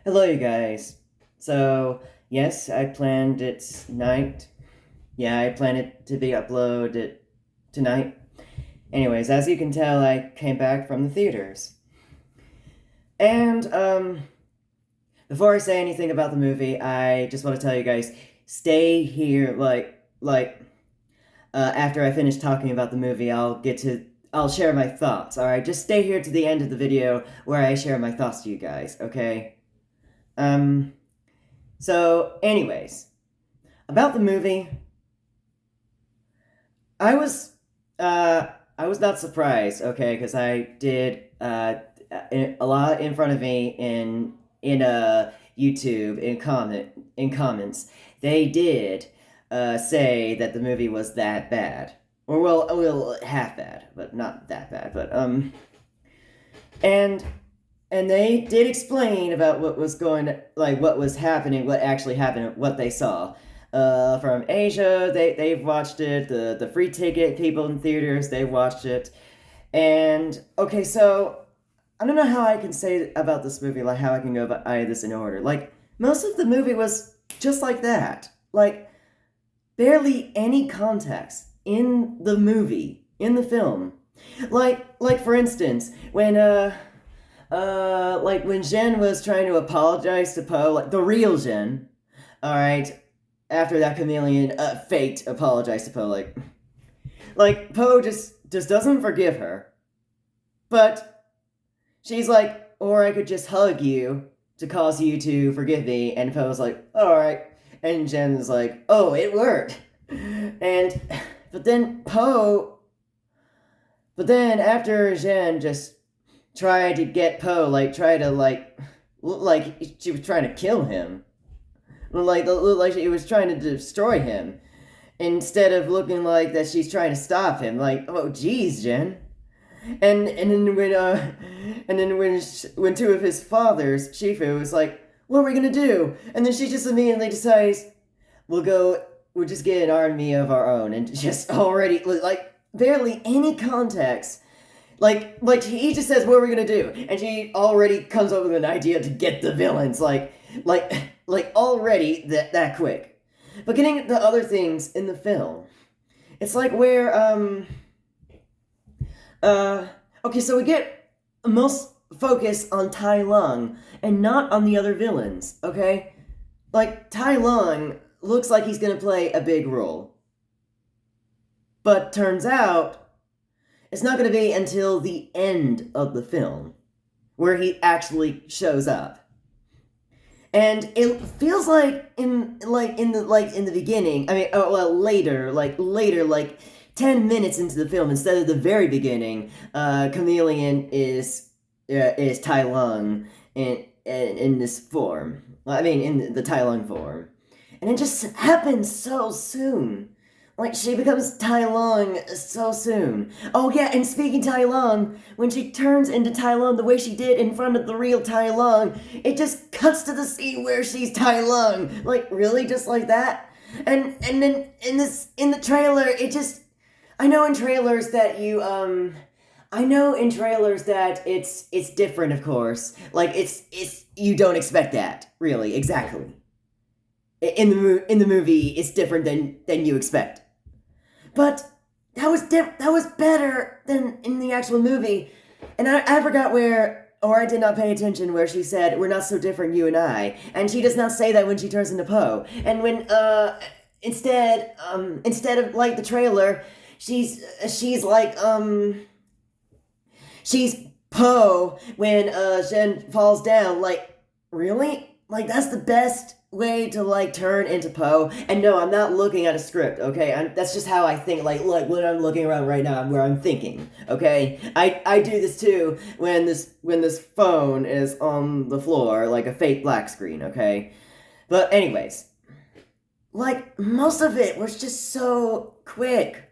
Hello, you guys. So, yes, I planned it tonight. Yeah, I planned it to be uploaded tonight. Anyways, as you can tell, I came back from the theaters. And, before I say anything about the movie, I just want to tell you guys, stay here, after I finish talking about the movie, I'll share my thoughts, alright? Just stay here to the end of the video where I share my thoughts to you guys, okay? Um, anyways, about the movie, I was uh I was not surprised, okay, because I did a lot in front of me in YouTube in comments. They did say that the movie was that bad. Or well, half bad, but not that bad. But and they did explain about what was what was happening, what actually happened, what they saw. From Asia, they've watched it. The free ticket people in theaters, they watched it. And okay, so I don't know how I can say about this movie, like how I can go about this in order. Like most of the movie was just like that, like barely any context in the movie, in the film. Like for instance, when when Jen was trying to apologize to Poe, like the real Jen, all right, after that chameleon faked apologize to Poe, like Poe just doesn't forgive her, but she's like, or I could just hug you to cause you to forgive me, and Poe's like, all right, and Jen's like, oh, it worked, and but then Poe, but then after Jen just tried to get Poe, like try to like she was trying to kill him, like she was trying to destroy him, instead of looking like that she's trying to stop him. Like, oh, geez, Jen. And then when two of his fathers, Shifu, was like, "What are we gonna do?" And then she just immediately decides, "We'll go. We'll just get an army of our own," and just already like barely any context. Like he just says, "What are we gonna do?" And she already comes up with an idea to get the villains. Like like already that quick. But getting the other things in the film, it's like where uh okay, so we get most focus on Tai Lung and not on the other villains. Okay, like Tai Lung looks like he's gonna play a big role, but turns out it's not going to be until the end of the film where he actually shows up. And it feels in the beginning. I mean, oh, well, later, like 10 minutes into the film, instead of the very beginning, Chameleon is Tai Lung in this form. I mean, in the Tai Lung form, and it just happens so soon. Like, she becomes Tai Lung so soon. Oh, yeah, and speaking Tai Lung, when she turns into Tai Lung the way she did in front of the real Tai Lung, it just cuts to the scene where she's Tai Lung. Like, really? Just like that? And then in the trailer, it just. I know in trailers that I know in trailers that it's different, of course. Like, it's. You don't expect that, really, exactly. In the movie, it's different than you expect. But that was better than in the actual movie. And I forgot where, or I did not pay attention where she said, "We're not so different, you and I." And she does not say that when she turns into Poe. And when instead of like the trailer, she's like she's Poe when Shen falls down. Like, really? Like, that's the best way to like turn into Poe. And no, I'm not looking at a script. Okay, that's just how I think. Like when I'm looking around right now, where I'm thinking. Okay, I do this too when this phone is on the floor, like a fake black screen. Okay, but anyways, like most of it was just so quick.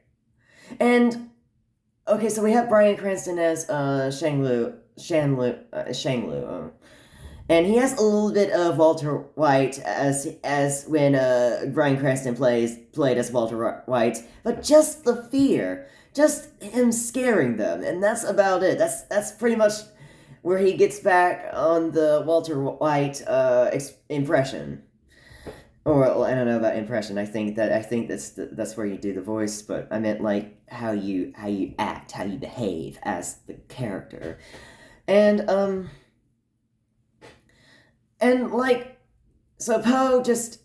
And okay, so we have Bryan Cranston as Shanglu, and he has a little bit of Walter White as when Bryan Cranston played as Walter White, but just the fear, just him scaring them, and that's about it. That's pretty much where he gets back on the Walter White impression. Or well, I don't know about impression. I think that's where you do the voice, but I meant like how you act, how you behave as the character. And and like so Poe just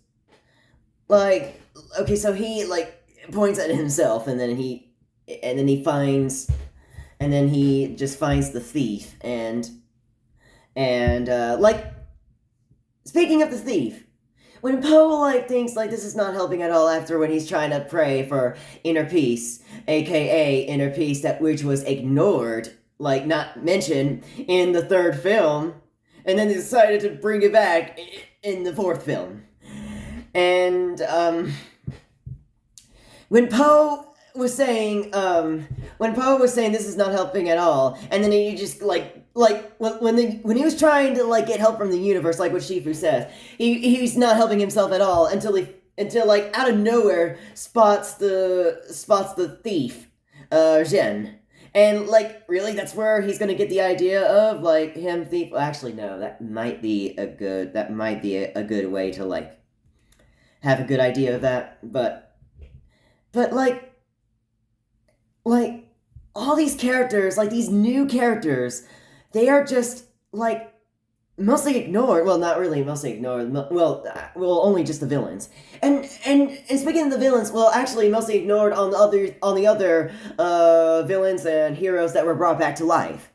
like okay, so he like points at himself and then he just finds the thief and like speaking of the thief, when Poe like thinks like this is not helping at all after when he's trying to pray for inner peace, aka inner peace that which was ignored, like not mentioned in the third film, and then they decided to bring it back in the fourth film. And when Poe was saying this is not helping at all, and then he just like when he was trying to like get help from the universe, like what Shifu says, he's not helping himself at all until like out of nowhere spots the thief, Zhen. And like really that's where he's gonna get the idea of like him thief. Well, actually no, that might be a good way to like have a good idea of that, but like all these characters, like these new characters, they are just like mostly ignored. Well, not really mostly ignored. Well, only just the villains. And speaking of the villains, well, actually mostly ignored on the other villains and heroes that were brought back to life.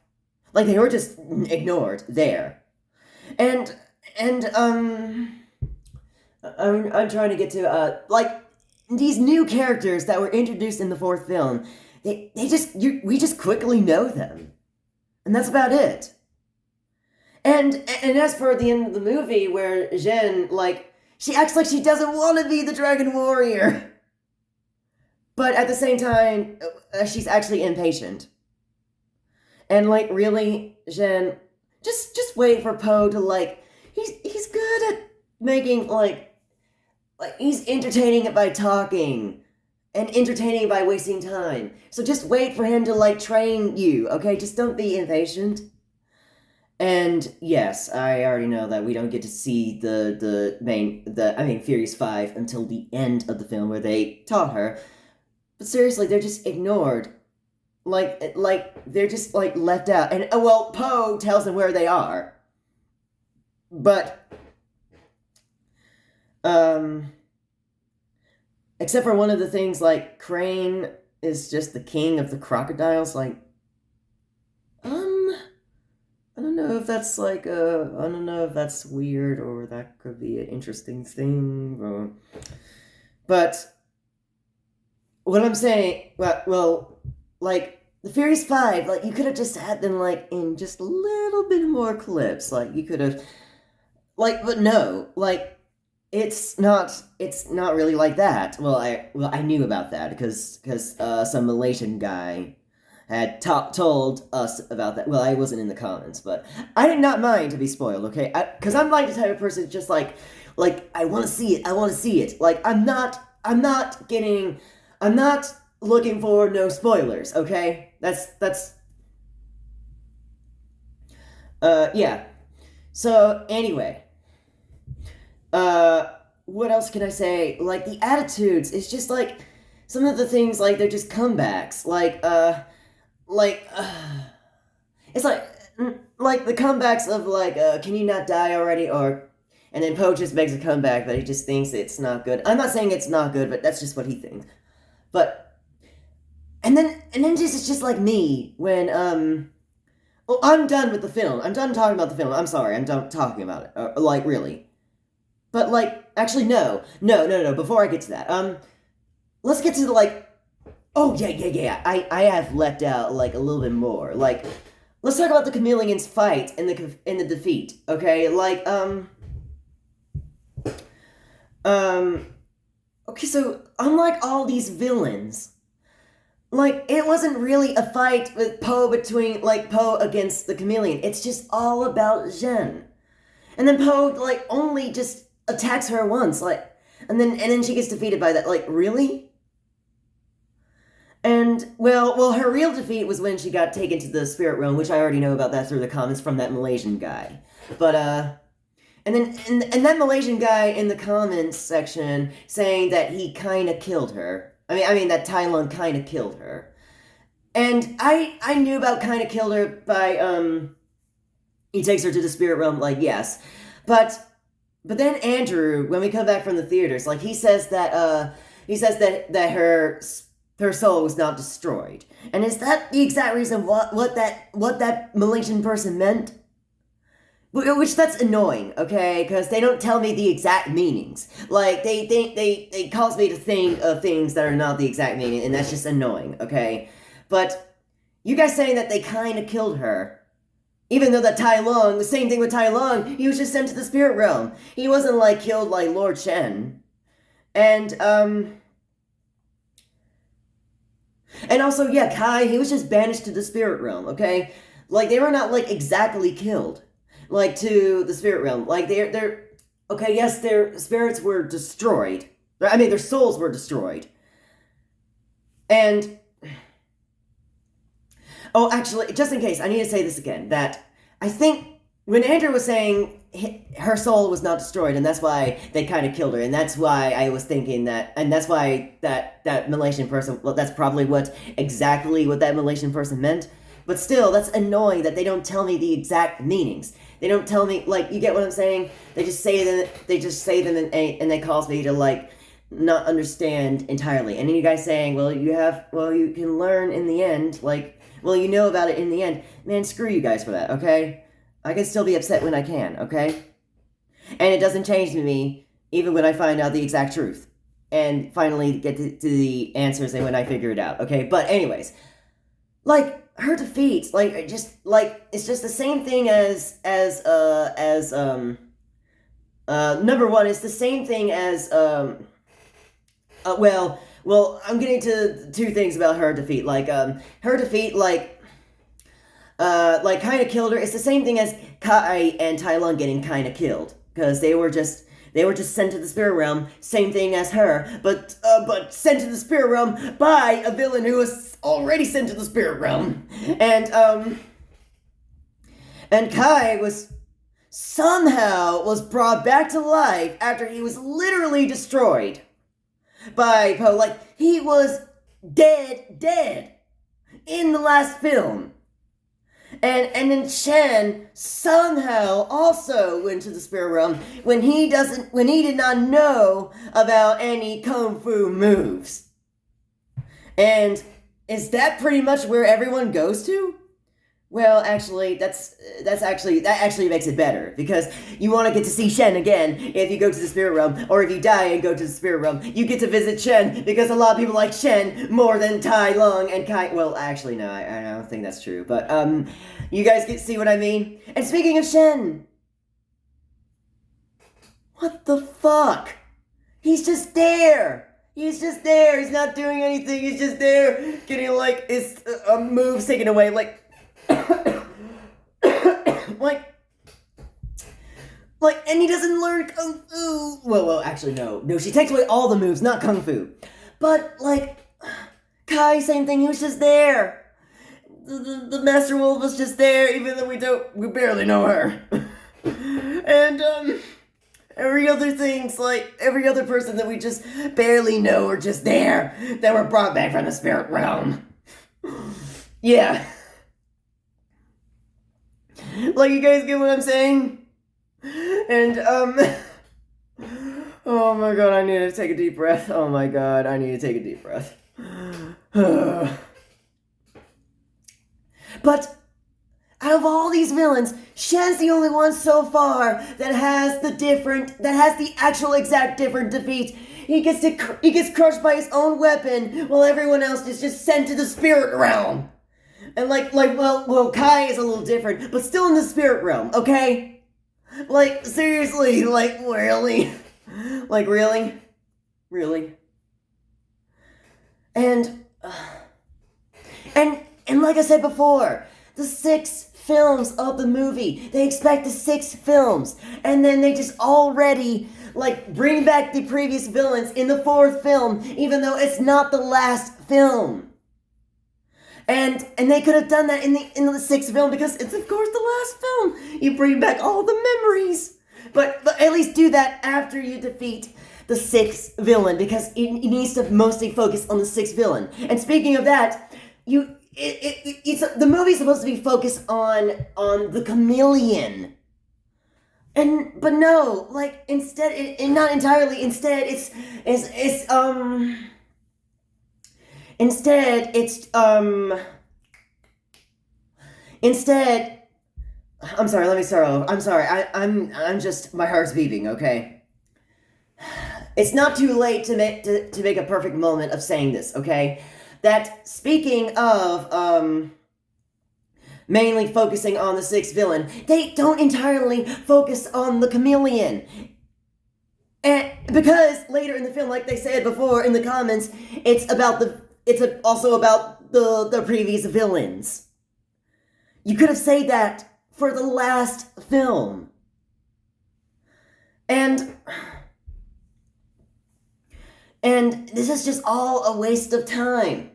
Like they were just ignored there. And I'm trying to get to like these new characters that were introduced in the fourth film. We just quickly know them, and that's about it. And as for the end of the movie, where Zhen like she acts like she doesn't want to be the Dragon Warrior, but at the same time, she's actually impatient. And like really, Zhen, just wait for Poe to like he's good at making like he's entertaining it by talking and entertaining it by wasting time. So just wait for him to like train you, okay? Just don't be impatient. And yes, I already know that we don't get to see Furious 5 until the end of the film where they taught her. But seriously, they're just ignored. Like they're just like left out. And well, Poe tells them where they are. But except for one of the things, like, Crane is just the king of the crocodiles, like, I don't know if that's, like, I don't know if that's weird, or that could be an interesting thing, but, what I'm saying, well, like, the Furious 5, like, you could have just had them, like, in just a little bit more clips, like, you could have, like, but no, like, it's not really like that. Well, I knew about that because some Malaysian guy had told us about that. Well, I wasn't in the comments, but I did not mind to be spoiled. Okay, because I'm like the type of person just like I want to see it. Like I'm not looking for no spoilers. Okay, that's yeah. So anyway. What else can I say? Like, the attitudes, it's just, like, some of the things, like, they're just comebacks. It's like, the comebacks of, like, can you not die already? And then Poe just makes a comeback, but he just thinks it's not good. I'm not saying it's not good, but that's just what he thinks. But, and then it's just like me, when, well, I'm done with the film. I'm done talking about the film. I'm sorry, I'm done talking about it. Like, really. But, like, actually, no. Before I get to that, let's get to the, like, oh, yeah. I have left out, like, a little bit more. Like, let's talk about the chameleon's fight and the defeat, okay? Like, okay, so, unlike all these villains, like, it wasn't really a fight with Poe against the chameleon. It's just all about Zhen. And then Poe, like, only just attacks her once, like, and then she gets defeated by that, like, really? And well, her real defeat was when she got taken to the spirit realm, which I already know about that through the comments from that Malaysian guy. But and then and that Malaysian guy in the comments section saying that he kind of killed her. I mean that Tai Lung kind of killed her. And I knew about kind of killed her by he takes her to the spirit realm, like, yes. But then Andrew, when we come back from the theaters, like, he says that that her soul was not destroyed. And is that the exact reason what that Malaysian person meant? Which that's annoying, okay? Because they don't tell me the exact meanings. Like, they cause me to think of things that are not the exact meaning, and that's just annoying, okay? But you guys saying that they kind of killed her, even though that Tai Lung, the same thing with Tai Lung, he was just sent to the spirit realm. He wasn't, like, killed like Lord Shen. And also, yeah, Kai, he was just banished to the spirit realm, okay? Like, they were not, like, exactly killed, like, to the spirit realm. Like, they're okay, yes, their spirits were destroyed. I mean, their souls were destroyed. And oh, actually, just in case, I need to say this again, that I think when Andrew was saying her soul was not destroyed, and that's why they kind of killed her, and that's why I was thinking that, and that's why that Malaysian person, well, that's probably exactly what that Malaysian person meant, but still, that's annoying that they don't tell me the exact meanings. They don't tell me, like, you get what I'm saying? They just say them, and they cause me to, like, not understand entirely. And then you guys saying, well, you can learn in the end, like, well, you know about it in the end. Man, screw you guys for that, okay? I can still be upset when I can, okay? And it doesn't change me, even when I find out the exact truth. And finally get to the answers and when I figure it out, okay? But anyways, like, her defeats, like, it's just the same thing as number one, it's the same thing as, well, I'm getting to two things about her defeat. Like, her defeat, like kind of killed her. It's the same thing as Kai and Tai Lung getting kind of killed, because they were just sent to the spirit realm. Same thing as her, but sent to the spirit realm by a villain who was already sent to the spirit realm. And Kai was brought back to life after he was literally destroyed by Poe. Like, he was dead in the last film. And then Shen somehow also went to the spirit realm when he did not know about any kung fu moves. And is that pretty much where everyone goes to? Well, actually, that actually makes it better, because you want to get to see Shen again if you go to the spirit realm, or if you die and go to the spirit realm, you get to visit Shen, because a lot of people like Shen more than Tai Lung and Kai. Well, actually, no, I don't think that's true, but you guys see what I mean? And speaking of Shen, what the fuck? He's just there. He's just there. He's not doing anything. He's just there, getting like his moves taken away, like. And he doesn't learn kung fu. Well, actually, no. She takes away all the moves, not kung fu. But like, Kai, same thing. He was just there. The Master Wolf was just there, even though we barely know her. And every other person that we just barely know are just there, that were brought back from the spirit realm. Yeah. Like, you guys get what I'm saying? And, oh my god, I need to take a deep breath. Oh my god, I need to take a deep breath. But, out of all these villains, Shen's the only one so far that has the actual exact different defeats. He gets crushed by his own weapon, while everyone else is just sent to the spirit realm. And well, Kai is a little different, but still in the spirit realm, okay? Like, seriously, like, really? Like, really? Really? And like I said before, the 6 films of the movie, they expect the 6 films, and then they just already, like, bring back the previous villains in the 4th film, even though it's not the last film. And they could have done that in the sixth film because it's of course the last film. You bring back all the memories. But at least do that after you defeat the sixth villain because it needs to mostly focus on the sixth villain. And speaking of that, the movie's supposed to be focused on the chameleon. But no, like instead, not entirely. Instead, instead, I'm sorry. Let me start over. I'm sorry. I'm just my heart's beating. Okay. It's not too late to make a perfect moment of saying this. Okay. That speaking of mainly focusing on the sixth villain, they don't entirely focus on the chameleon. And because later in the film, like they said before in the comments, it's also about the previous villains. You could have said that for the last film. And this is just all a waste of time.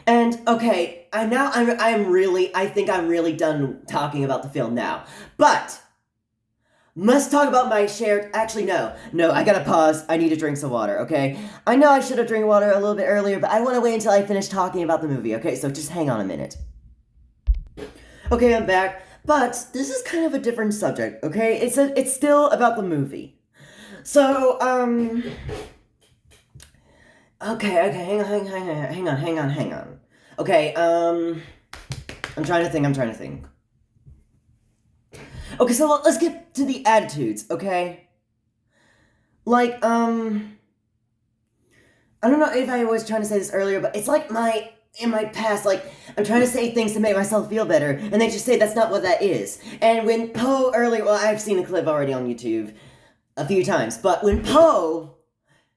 And okay, I think I'm really done talking about the film now. But must talk about my shared. Actually, no, I gotta pause. I need to drink some water. Okay, I know I should have drank water a little bit earlier, but I want to wait until I finish talking about the movie. Okay, so just hang on a minute. Okay, I'm back, but this is kind of a different subject. Okay, it's still about the movie. So okay, hang on. Okay, I'm trying to think. Okay, so let's get to the attitudes, okay? Like, I don't know if I was trying to say this earlier, but it's like in my past, like, I'm trying to say things to make myself feel better, and they just say that's not what that is. And when Poe earlier, well, I've seen the clip already on YouTube a few times, but when Poe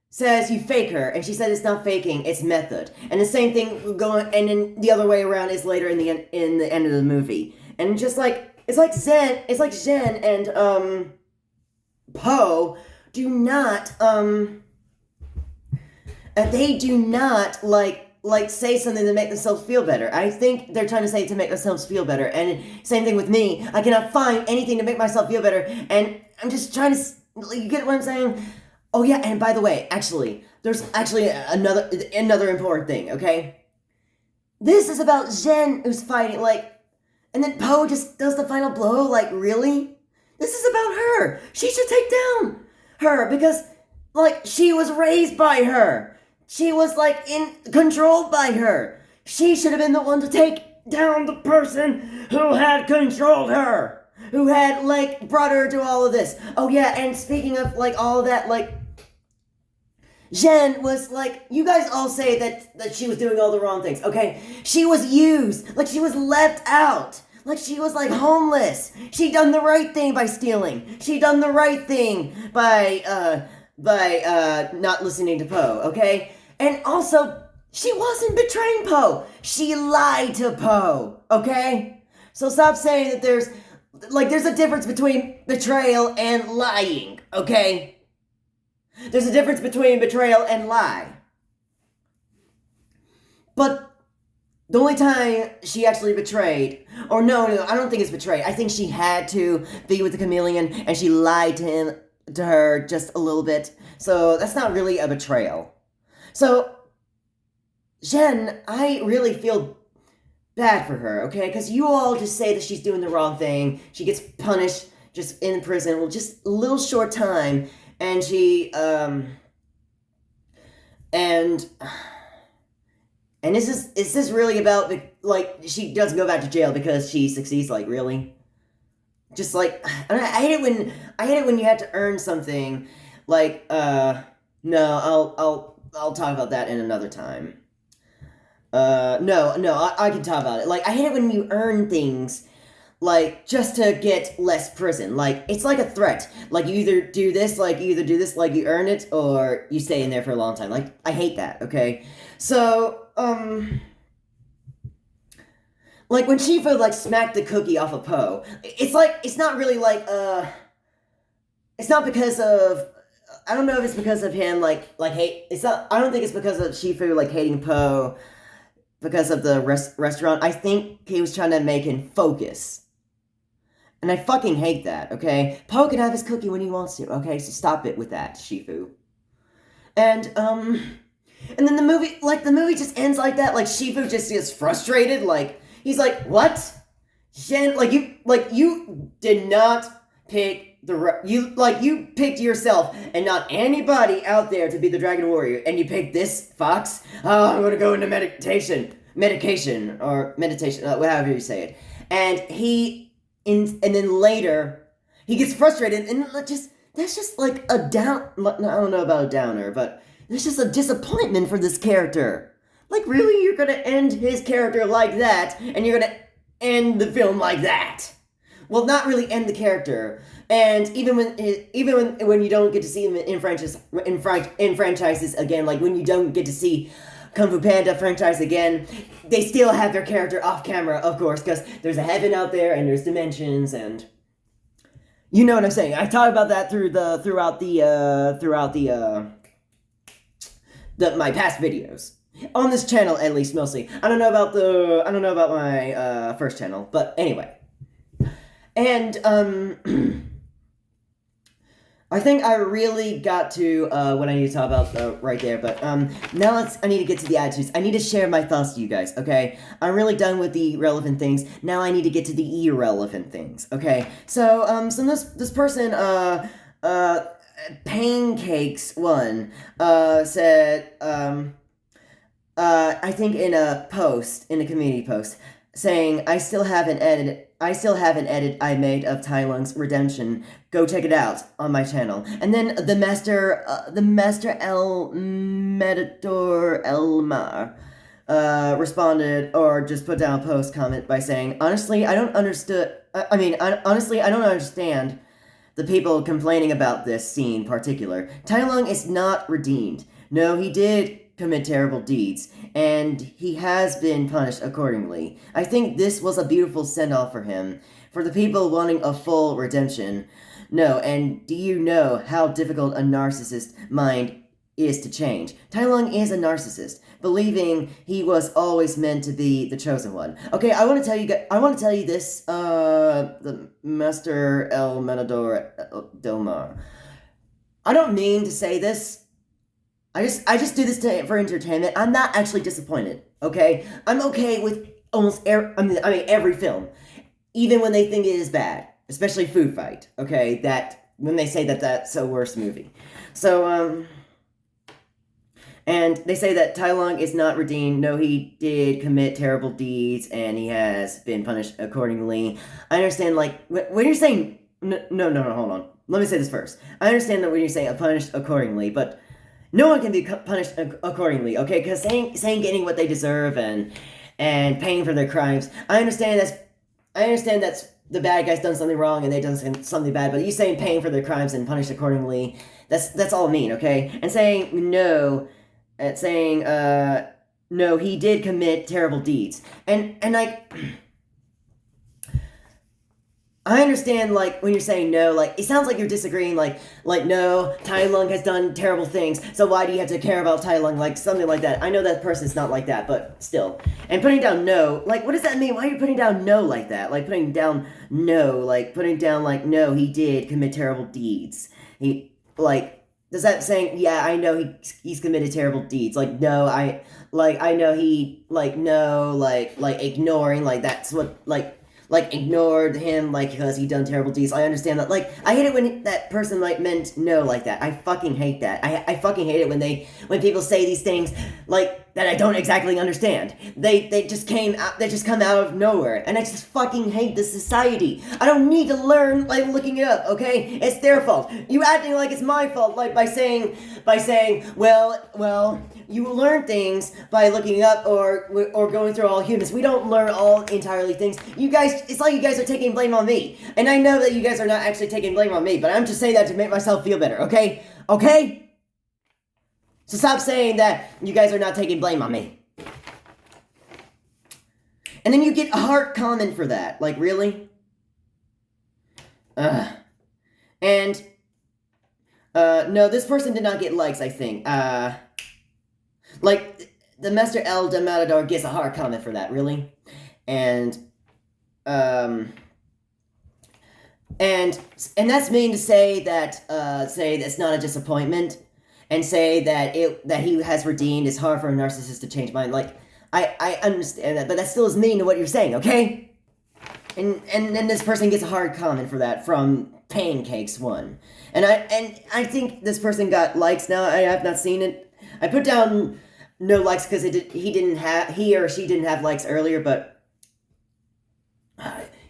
says you fake her, and she said it's not faking, it's method. And the same thing going, and then the other way around is later in the end of the movie. And just like, it's like Jen and, Poe do not, they do not, like say something to make themselves feel better. I think they're trying to say to make themselves feel better. And same thing with me. I cannot find anything to make myself feel better. And I'm just trying to, you get what I'm saying? Oh yeah, and by the way, there's actually another important thing, okay? This is about Jen who's fighting, like, and then Poe just does the final blow, like, really? This is about her. She should take down her because, like, she was raised by her. She was, like, controlled by her. She should have been the one to take down the person who had controlled her. Who had, like, brought her to all of this. Oh yeah, and speaking of, like, all of that, like, Jen was, like, you guys all say that she was doing all the wrong things, okay? She was used. Like, she was left out. Like, she was, like, homeless. She done the right thing by stealing. She done the right thing by not listening to Poe, okay? And also, she wasn't betraying Poe. She lied to Poe, okay? So stop saying that there's a difference between betrayal and lying, okay? There's a difference between betrayal and lie. But the only time she actually betrayed, or no, I don't think it's betrayed. I think she had to be with the chameleon and she lied to her just a little bit. So that's not really a betrayal. So, Jen, I really feel bad for her, okay? Because you all just say that she's doing the wrong thing. She gets punished just in prison, well, just a little short time. And she, and is this really about, like, she doesn't go back to jail because she succeeds, like, really? Just, like, I hate it when you have to earn something, like, no, I'll talk about that in another time. No, I can talk about it. Like, I hate it when you earn things, like, just to get less prison. Like, it's like a threat. Like, you either do this, like, you earn it, or you stay in there for a long time. Like, I hate that, okay? So, like, when Shifu, like, smacked the cookie off of Poe, it's like, it's not really, like, it's not because of, I don't know if it's because of him, like, hate, it's not, I don't think it's because of Shifu, like, hating Poe. because of the restaurant. I think he was trying to make him focus. And I fucking hate that, okay? Poe can have his cookie when he wants to, okay? So stop it with that, Shifu. And then the movie just ends like that. Like, Shifu just gets frustrated. Like, he's like, what? Shen, you did not pick you picked yourself and not anybody out there to be the Dragon Warrior, and you picked this fox? Oh, I'm gonna go into meditation, however you say it. And then later, he gets frustrated, and that's just like a down. I don't know about a downer, but it's just a disappointment for this character. Like, really, you're gonna end his character like that, and you're gonna end the film like that? Well, not really end the character. And even when you don't get to see him in franchises again, like when you don't get to see Kung Fu Panda franchise again, they still have their character off camera, of course, because there's a heaven out there and there's dimensions, and you know what I'm saying. I talk about that throughout my past videos on this channel, at least mostly. I don't know about my first channel, but anyway. And I think I really got to what I need to talk about right there, but now I need to get to the attitudes. I need to share my thoughts to you guys, okay? I'm really done with the relevant things. Now I need to get to the irrelevant things, okay? So this person, Pancakes1, said, I think in a community post, saying, I still have an edit I made of Tai Lung's redemption. Go check it out on my channel. And then the Master El Matador Elmar responded, or just put down a post comment by saying, honestly, I don't understand the people complaining about this scene in particular. Tai Lung is not redeemed. No, he did commit terrible deeds, and he has been punished accordingly. I think this was a beautiful send-off for him, for the people wanting a full redemption. No, and do you know how difficult a narcissist's mind is to change? Tai Lung is a narcissist, believing he was always meant to be the chosen one. Okay, I want to tell you this, the Master El Matador Domar. I don't mean to say this. I just do this for entertainment. I'm not actually disappointed, okay? I'm okay with almost every film, even when they think it is bad, especially Food Fight, okay? That when they say that that's a worse movie. So and they say that Tai Lung is not redeemed. No, he did commit terrible deeds, and he has been punished accordingly. I understand, like, when you're saying no, hold on. Let me say this first. I understand that when you're saying punished accordingly, but no one can be punished accordingly, okay? Because saying getting what they deserve and paying for their crimes, I understand that's the bad guy's done something wrong and they done something bad, but you saying paying for their crimes and punished accordingly, that's all mean, okay? And saying no, no, he did commit terrible deeds, and like, I understand, like, when you're saying no, like, it sounds like you're disagreeing, like, no, Tai Lung has done terrible things, so why do you have to care about Tai Lung, like, something like that. I know that person's not like that, but still. And putting down no, like, what does that mean? Why are you putting down no like that? Like, putting down no, no, he did commit terrible deeds. Does that saying, yeah, I know he's committed terrible deeds, like, no, I know he, like, no, like, ignoring, like, that's what, like, ignored him, like, because he done terrible deeds. I understand that. Like, I hate it when that person, like, meant no like that. I fucking hate that. I fucking hate it when people say these things, like, that I don't exactly understand. They just come out of nowhere. And I just fucking hate this society. I don't need to learn, like, looking it up, okay? It's their fault. You acting like it's my fault, like, by saying, well, you learn things by looking up or going through all humans. We don't learn all entirely things. You guys, it's like you guys are taking blame on me. And I know that you guys are not actually taking blame on me, but I'm just saying that to make myself feel better, okay? Okay? So stop saying that you guys are not taking blame on me. And then you get a heart comment for that. Like, really? And, no, this person did not get likes, I think. Like, the Master El Matador gets a hard comment for that, really. And um and that's mean to say that it's not a disappointment, and say that he has redeemed. It's hard for a narcissist to change mind. Like, I understand that, but that still is mean to what you're saying, okay? And then this person gets a hard comment for that from Pancakes One, and I think this person got likes now. I have not seen it. I put down no likes because he or she didn't have likes earlier, but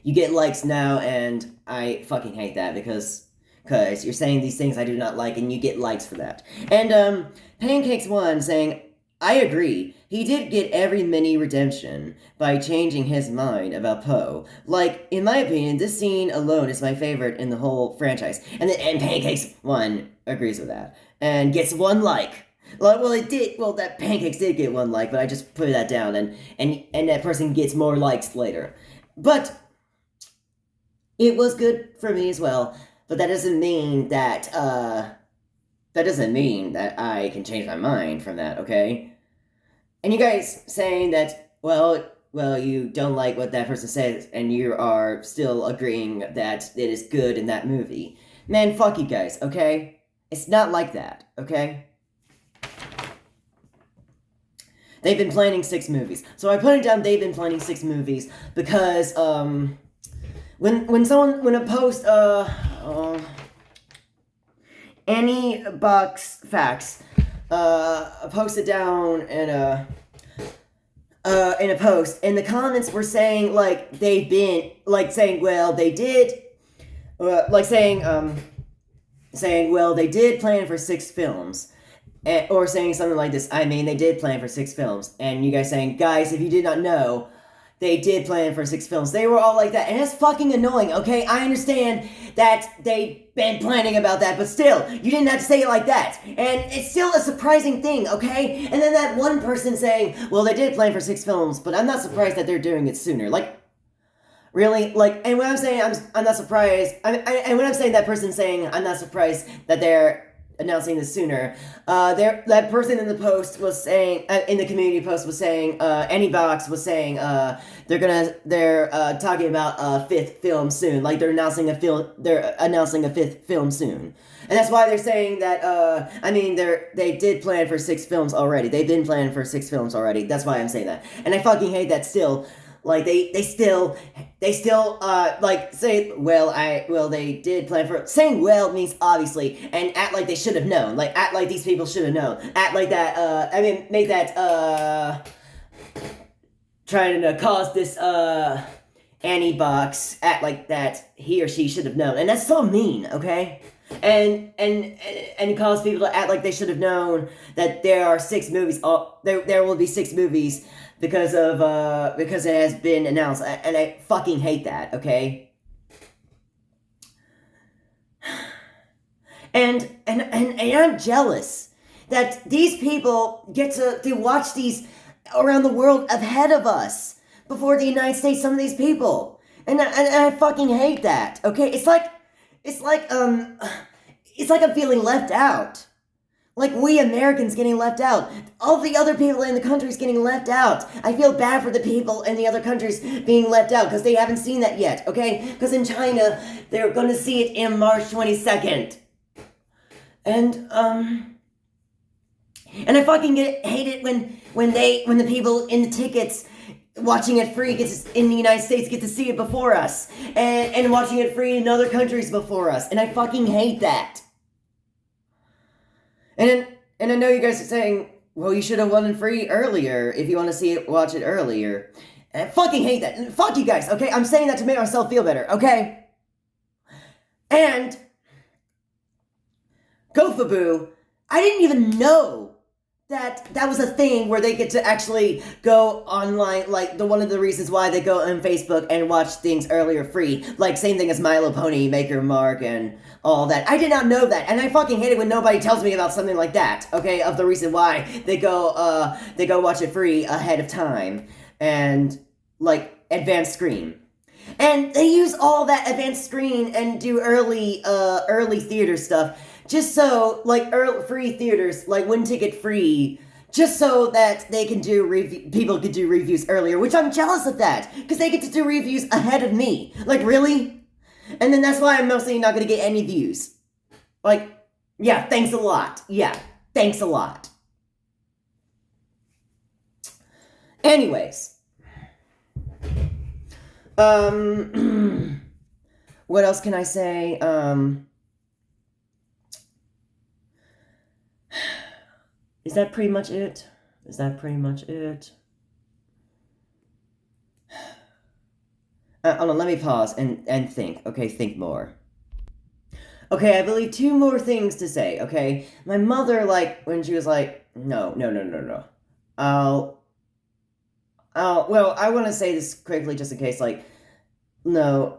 you get likes now, and I fucking hate that because you're saying these things I do not like, and you get likes for that. And Pancakes One saying, I agree. He did get every mini redemption by changing his mind about Poe. Like, in my opinion, this scene alone is my favorite in the whole franchise. And Pancakes One agrees with that and gets one like. Well, it did. Well, that Pancakes did get one like, but I just put that down, and that person gets more likes later. But it was good for me as well. But that doesn't mean that I can change my mind from that, okay? And you guys saying that, well, you don't like what that person says, and you are still agreeing that it is good in that movie. Man, fuck you guys, okay? It's not like that, okay? They've been planning 6 movies. So I put it down, they've been planning 6 movies, because, when a post, any box facts posted down in a post, and the comments were saying like they've been like saying well they did saying well they did plan for 6 films, or saying something like this. I mean, they did plan for 6 films, and you guys saying, guys, if you did not know, they did plan for 6 films. They were all like that, and it's fucking annoying, okay? I understand that they've been planning about that, but still, you didn't have to say it like that. And it's still a surprising thing, okay? And then that one person saying, well, they did plan for 6 films, but I'm not surprised that they're doing it sooner. Like, really? Like, and when I'm saying I'm not surprised, and when I'm saying that person saying I'm not surprised that they're announcing this sooner, that person in the post was saying, in the community post was saying, Anybox was saying, they're talking about a 5th film soon, like they're announcing a 5th film soon. And that's why they're saying that, they did plan for 6 films already. They've been planning for 6 films already. That's why I'm saying that. And I fucking hate that still. Like, they still, like, say, they did plan for, saying well means obviously, and act like they should have known, like, act like these people should have known, act like that, make that, trying to cause this, Annie box act like that he or she should have known, and that's so mean, okay? And cause people to act like they should have known that there are 6 movies, there will be 6 movies, because it has been announced, and I fucking hate that, okay? And I'm jealous that these people get to watch these around the world ahead of us, before the United States, some of these people. And I fucking hate that, okay? It's like I'm feeling left out. Like, we Americans getting left out. All the other people in the countries getting left out. I feel bad for the people in the other countries being left out, because they haven't seen that yet, okay? Because in China, they're gonna see it in March 22nd. And I fucking hate it when the people in the tickets watching it free in the United States get to see it before us. And watching it free in other countries before us. And I fucking hate that. And I know you guys are saying, well, you should have won it free earlier if you want to watch it earlier. And I fucking hate that. And fuck you guys, okay? I'm saying that to make myself feel better, okay? And Gofaboo, I didn't even know that was a thing where they get to actually go online, like one of the reasons why they go on Facebook and watch things earlier free, like same thing as My Little Pony, Maker Mark, and all that. I did not know that, and I fucking hate it when nobody tells me about something like that, okay, of the reason why they go watch it free ahead of time, and, like, advanced screen. And they use all that advanced screen and do early theater stuff, just so, like, free theaters, like, one ticket free, just so that they can do people could do reviews earlier, which I'm jealous of that, because they get to do reviews ahead of me. Like, really? And then that's why I'm mostly not going to get any views. Like, yeah, thanks a lot. Yeah, thanks a lot. Anyways. What else can I say? Is that pretty much it? Is that pretty much it? Hold on, let me pause and think. Okay, think more. Okay, I believe 2 more things to say, okay? My mother, like, when she was like, no. Well, I want to say this quickly just in case, like, nah,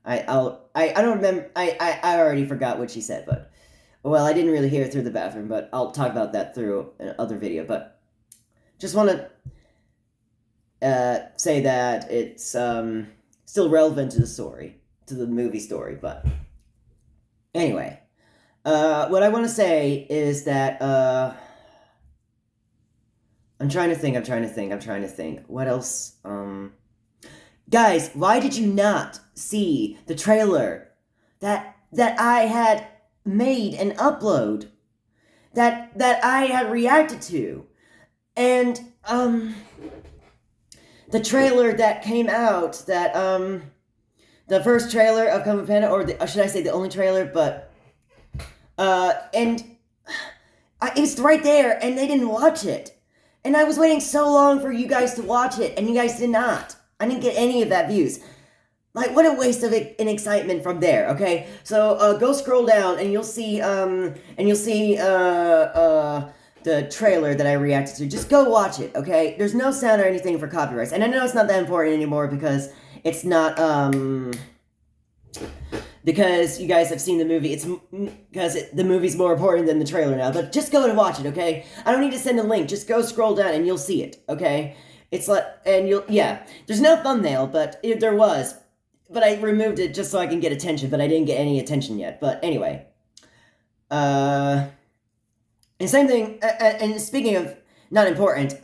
I don't remember, I already forgot what she said, but, well, I didn't really hear it through the bathroom, but I'll talk about that through another video, but just want to say that it's still relevant to the story, to the movie story, but anyway, what I want to say is that I'm trying to think. What else? Guys, why did you not see the trailer that I had made and upload, that I had reacted to, and the trailer that came out, that the first trailer of Kung Fu Panda, or should I say the only trailer, but and it's right there, and they didn't watch it. And I was waiting so long for you guys to watch it, and you guys did not. I didn't get any of that views. Like, what a waste of an excitement from there, okay? So, go scroll down, and you'll see, the trailer that I reacted to. Just go watch it, okay? There's no sound or anything for copyrights. And I know it's not that important anymore because it's not, because you guys have seen the movie. It's because the movie's more important than the trailer now. But just go and watch it, okay? I don't need to send a link. Just go scroll down and you'll see it, okay? It's like, and there's no thumbnail, but there was. But I removed it just so I can get attention, but I didn't get any attention yet. But anyway. And same thing, and speaking of not important,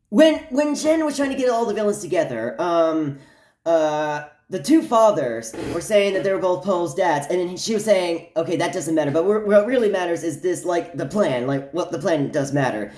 when Jen was trying to get all the villains together, the 2 fathers were saying that they were both Pole's dads, and then she was saying, okay, that doesn't matter, but what really matters is this, like, the plan, like, what the plan does matter.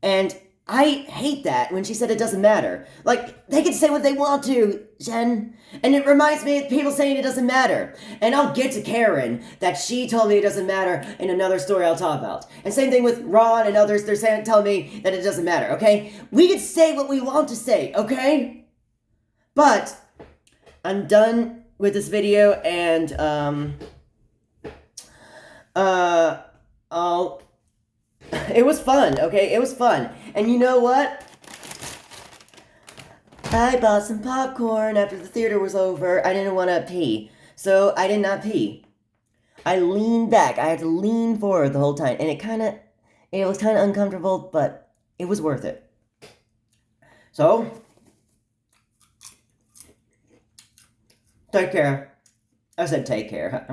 And I hate that when she said it doesn't matter. Like, they can say what they want to, Jen. And it reminds me of people saying it doesn't matter. And I'll get to Karen, that she told me it doesn't matter in another story I'll talk about. And same thing with Ron and others, they're telling me that it doesn't matter, okay? We can say what we want to say, okay? But I'm done with this video, and it was fun, okay? It was fun. And you know what? I bought some popcorn after the theater was over. I didn't want to pee, so I did not pee. I leaned back. I had to lean forward the whole time, and it was kind of uncomfortable, but it was worth it. So, take care. I said take care.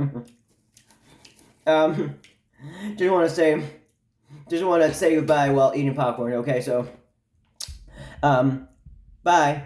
Just want to say goodbye while eating popcorn, okay? So, bye.